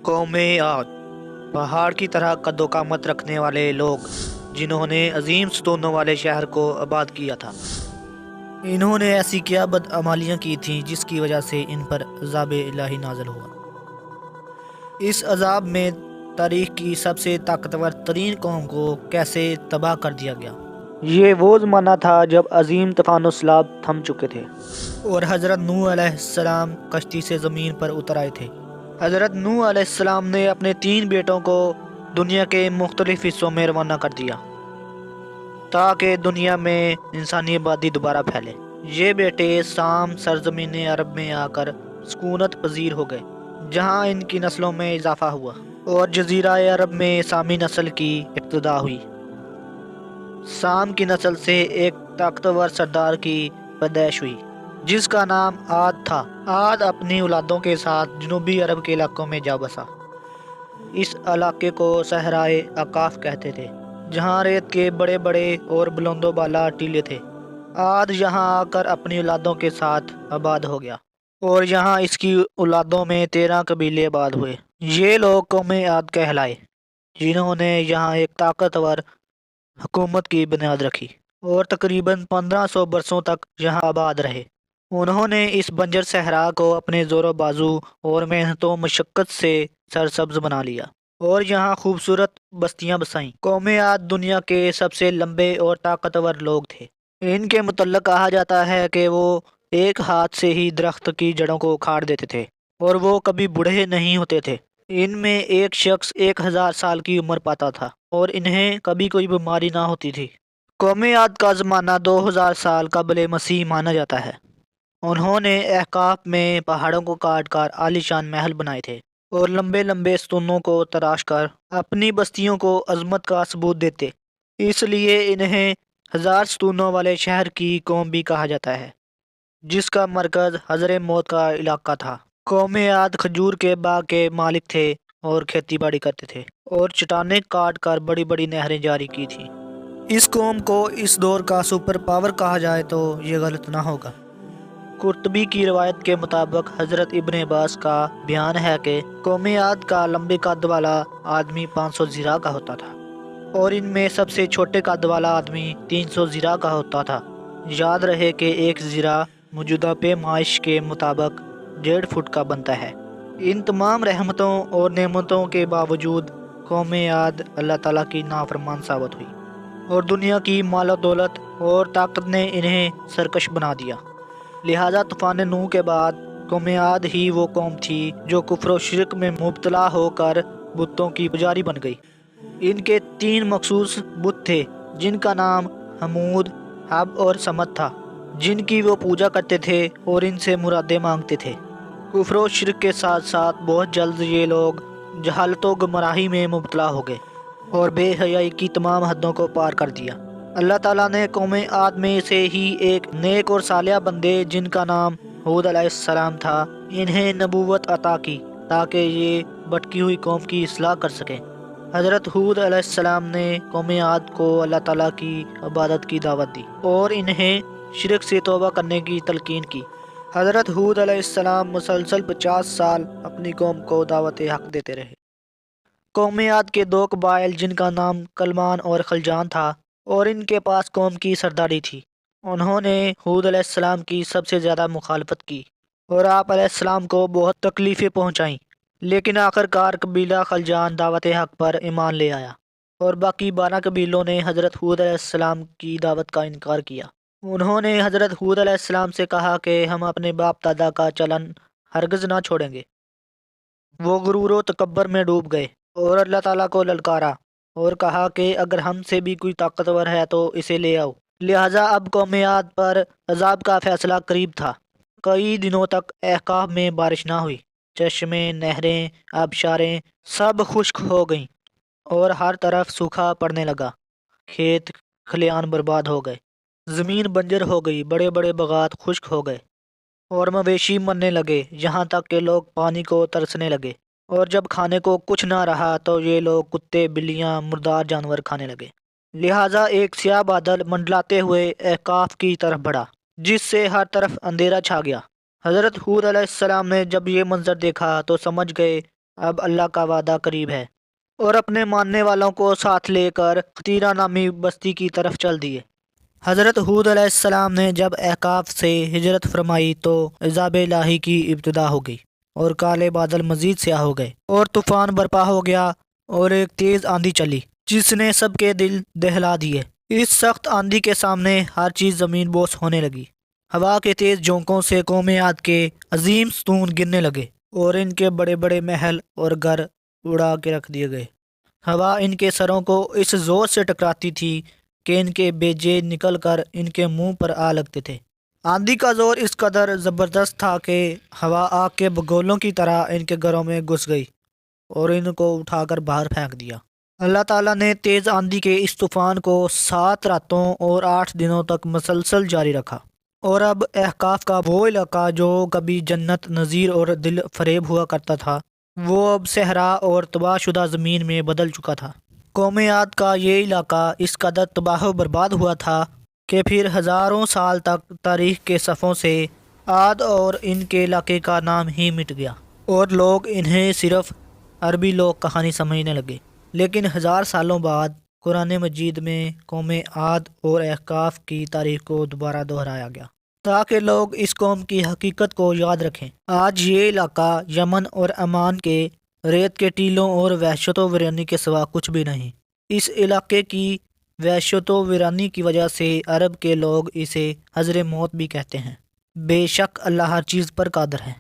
قوم عاد پہاڑ کی طرح قد و قامت رکھنے والے لوگ جنہوں نے عظیم ستونوں والے شہر کو آباد کیا تھا۔ انہوں نے ایسی کیا بدعمالیاں کی تھیں جس کی وجہ سے ان پر عذاب الہی نازل ہوا۔ اس عذاب میں تاریخ کی سب سے طاقتور ترین قوم کو کیسے تباہ کر دیا گیا۔ یہ وہ زمانہ تھا جب عظیم طوفان و سیلاب تھم چکے تھے اور حضرت نوح علیہ السلام کشتی سے زمین پر اتر آئے تھے۔ حضرت نوح علیہ السلام نے اپنے 3 بیٹوں کو دنیا کے مختلف حصوں میں روانہ کر دیا تاکہ دنیا میں انسانی آبادی دوبارہ پھیلے۔ یہ بیٹے سام سرزمین عرب میں آ کر سکونت پذیر ہو گئے، جہاں ان کی نسلوں میں اضافہ ہوا اور جزیرہ عرب میں سامی نسل کی ابتدا ہوئی۔ سام کی نسل سے ایک طاقتور سردار کی پیدائش ہوئی جس کا نام عاد تھا۔ عاد اپنی اولادوں کے ساتھ جنوبی عرب کے علاقوں میں جا بسا۔ اس علاقے کو صحرائے اقاف کہتے تھے، جہاں ریت کے بڑے بڑے اور بلند و بالا ٹیلے تھے۔ عاد یہاں آ کر اپنی اولادوں کے ساتھ آباد ہو گیا اور یہاں اس کی اولادوں میں 13 قبیلے آباد ہوئے۔ یہ لوگ قوم عاد کہلائے، جنہوں نے یہاں ایک طاقتور حکومت کی بنیاد رکھی اور تقریباً 1500 برسوں تک یہاں آباد رہے۔ انہوں نے اس بنجر صحرا کو اپنے زور و بازو اور محنت و مشقت سے سرسبز بنا لیا اور یہاں خوبصورت بستیاں بسائیں۔ قوم عاد دنیا کے سب سے لمبے اور طاقتور لوگ تھے۔ ان کے متعلق کہا جاتا ہے کہ وہ ایک ہاتھ سے ہی درخت کی جڑوں کو اکھاڑ دیتے تھے اور وہ کبھی بوڑھے نہیں ہوتے تھے۔ ان میں ایک شخص 1000 سال کی عمر پاتا تھا اور انہیں کبھی کوئی بیماری نہ ہوتی تھی۔ قوم عاد کا زمانہ 2000 سال قبل مسیح مانا جاتا ہے۔ انہوں نے احقاف میں پہاڑوں کو کاٹ کر عالیشان محل بنائے تھے اور لمبے لمبے ستونوں کو تراش کر اپنی بستیوں کو عظمت کا ثبوت دیتے۔ اس لیے انہیں 1000 ستونوں والے شہر کی قوم بھی کہا جاتا ہے، جس کا مرکز حضر موت کا علاقہ تھا۔ قوم عاد کھجور کے باغ کے مالک تھے اور کھیتی باڑی کرتے تھے اور چٹانیں کاٹ کر بڑی بڑی نہریں جاری کی تھیں۔ اس قوم کو اس دور کا سپر پاور کہا جائے تو یہ غلط نہ ہوگا۔ قرطبی کی روایت کے مطابق حضرت ابن عباس کا بیان ہے کہ قوم عاد کا لمبے قد والا آدمی 500 ذراع کا ہوتا تھا اور ان میں سب سے چھوٹے قد والا آدمی 300 ذراع کا ہوتا تھا۔ یاد رہے کہ 1 ذراع موجودہ پیمائش کے مطابق 1.5 فٹ کا بنتا ہے۔ ان تمام رحمتوں اور نعمتوں کے باوجود قوم عاد اللہ تعالیٰ کی نافرمان ثابت ہوئی اور دنیا کی مال و دولت اور طاقت نے انہیں سرکش بنا دیا۔ لہٰذا طوفان نوح کے بعد قوم عاد ہی وہ قوم تھی جو کفر و شرک میں مبتلا ہو کر بتوں کی پجاری بن گئی۔ ان کے 3 مخصوص بت تھے جن کا نام حمود، حب اور سمد تھا، جن کی وہ پوجا کرتے تھے اور ان سے مرادیں مانگتے تھے۔ کفر و شرک کے ساتھ ساتھ بہت جلد یہ لوگ جہالت و گمراہی میں مبتلا ہو گئے اور بے حیائی کی تمام حدوں کو پار کر دیا۔ اللہ تعالیٰ نے قوم عاد میں سے ہی ایک نیک اور صالح بندے جن کا نام ہود علیہ السلام تھا، انہیں نبوت عطا کی تاکہ یہ بھٹکی ہوئی قوم کی اصلاح کر سکیں۔ حضرت ہود علیہ السلام نے قوم عاد کو اللہ تعالیٰ کی عبادت کی دعوت دی اور انہیں شرک سے توبہ کرنے کی تلقین کی۔ حضرت ہود علیہ السلام مسلسل 50 سال اپنی قوم کو دعوت حق دیتے رہے۔ قوم عاد کے 2 قبائل جن کا نام کلمان اور خلجان تھا اور ان کے پاس قوم کی سرداری تھی، انہوں نے ہود علیہ السلام کی سب سے زیادہ مخالفت کی اور آپ علیہ السلام کو بہت تکلیفیں پہنچائیں، لیکن آخر کار قبیلہ خلجان دعوت حق پر ایمان لے آیا اور باقی 12 قبیلوں نے حضرت ہود علیہ السلام کی دعوت کا انکار کیا۔ انہوں نے حضرت ہود علیہ السلام سے کہا کہ ہم اپنے باپ دادا کا چلن ہرگز نہ چھوڑیں گے۔ وہ غرور و تکبر میں ڈوب گئے اور اللہ تعالیٰ کو للکارا اور کہا کہ اگر ہم سے بھی کوئی طاقتور ہے تو اسے لے آؤ۔ لہٰذا اب قوم عاد پر عذاب کا فیصلہ قریب تھا۔ کئی دنوں تک احقاف میں بارش نہ ہوئی، چشمے، نہریں، آبشاریں سب خشک ہو گئیں اور ہر طرف سوکھا پڑنے لگا۔ کھیت کھلیان برباد ہو گئے، زمین بنجر ہو گئی، بڑے بڑے باغات خشک ہو گئے اور مویشی مرنے لگے، یہاں تک کہ لوگ پانی کو ترسنے لگے، اور جب کھانے کو کچھ نہ رہا تو یہ لوگ کتے، بلیاں، مردار جانور کھانے لگے۔ لہٰذا ایک سیاہ بادل منڈلاتے ہوئے احقاف کی طرف بڑھا، جس سے ہر طرف اندھیرا چھا گیا۔ حضرت ہود علیہ السلام نے جب یہ منظر دیکھا تو سمجھ گئے اب اللہ کا وعدہ قریب ہے، اور اپنے ماننے والوں کو ساتھ لے کر قطیرہ نامی بستی کی طرف چل دیے۔ حضرت ہود علیہ السلام نے جب احقاف سے ہجرت فرمائی تو عذاب الہی کی ابتدا ہو گئی، اور کالے بادل مزید سیاہ ہو گئے، اور طوفان برپا ہو گیا، اور ایک تیز آندھی چلی جس نے سب کے دل دہلا دیے۔ اس سخت آندھی کے سامنے ہر چیز زمین بوس ہونے لگی۔ ہوا کے تیز جھونکوں سے قوم عاد کے عظیم ستون گرنے لگے، اور ان کے بڑے بڑے محل اور گھر اڑا کے رکھ دیے گئے۔ ہوا ان کے سروں کو اس زور سے ٹکراتی تھی کہ ان کے بیجے نکل کر ان کے منہ پر آ لگتے تھے۔ آندھی کا زور اس قدر زبردست تھا کہ ہوا آگ کے بگولوں کی طرح ان کے گھروں میں گھس گئی اور ان کو اٹھا کر باہر پھینک دیا۔ اللہ تعالیٰ نے تیز آندھی کے اس طوفان کو 7 راتوں اور 8 دنوں تک مسلسل جاری رکھا، اور اب احقاف کا وہ علاقہ جو کبھی جنت نظیر اور دل فریب ہوا کرتا تھا، وہ اب صحرا اور تباہ شدہ زمین میں بدل چکا تھا۔ قوم عاد کا یہ علاقہ اس قدر تباہ و برباد ہوا تھا کہ پھر ہزاروں سال تک تاریخ کے صفحوں سے عاد اور ان کے علاقے کا نام ہی مٹ گیا، اور لوگ انہیں صرف عربی لوگ کہانی سمجھنے لگے۔ لیکن 1000 سالوں بعد قرآن مجید میں قوم عاد اور احقاف کی تاریخ کو دوبارہ دہرایا گیا تاکہ لوگ اس قوم کی حقیقت کو یاد رکھیں۔ آج یہ علاقہ یمن اور عمان کے ریت کے ٹیلوں اور وحشت و ویرانی کے سوا کچھ بھی نہیں۔ اس علاقے کی وحشت و ویرانی کی وجہ سے عرب کے لوگ اسے حضر موت بھی کہتے ہیں۔ بے شک اللہ ہر چیز پر قادر ہے۔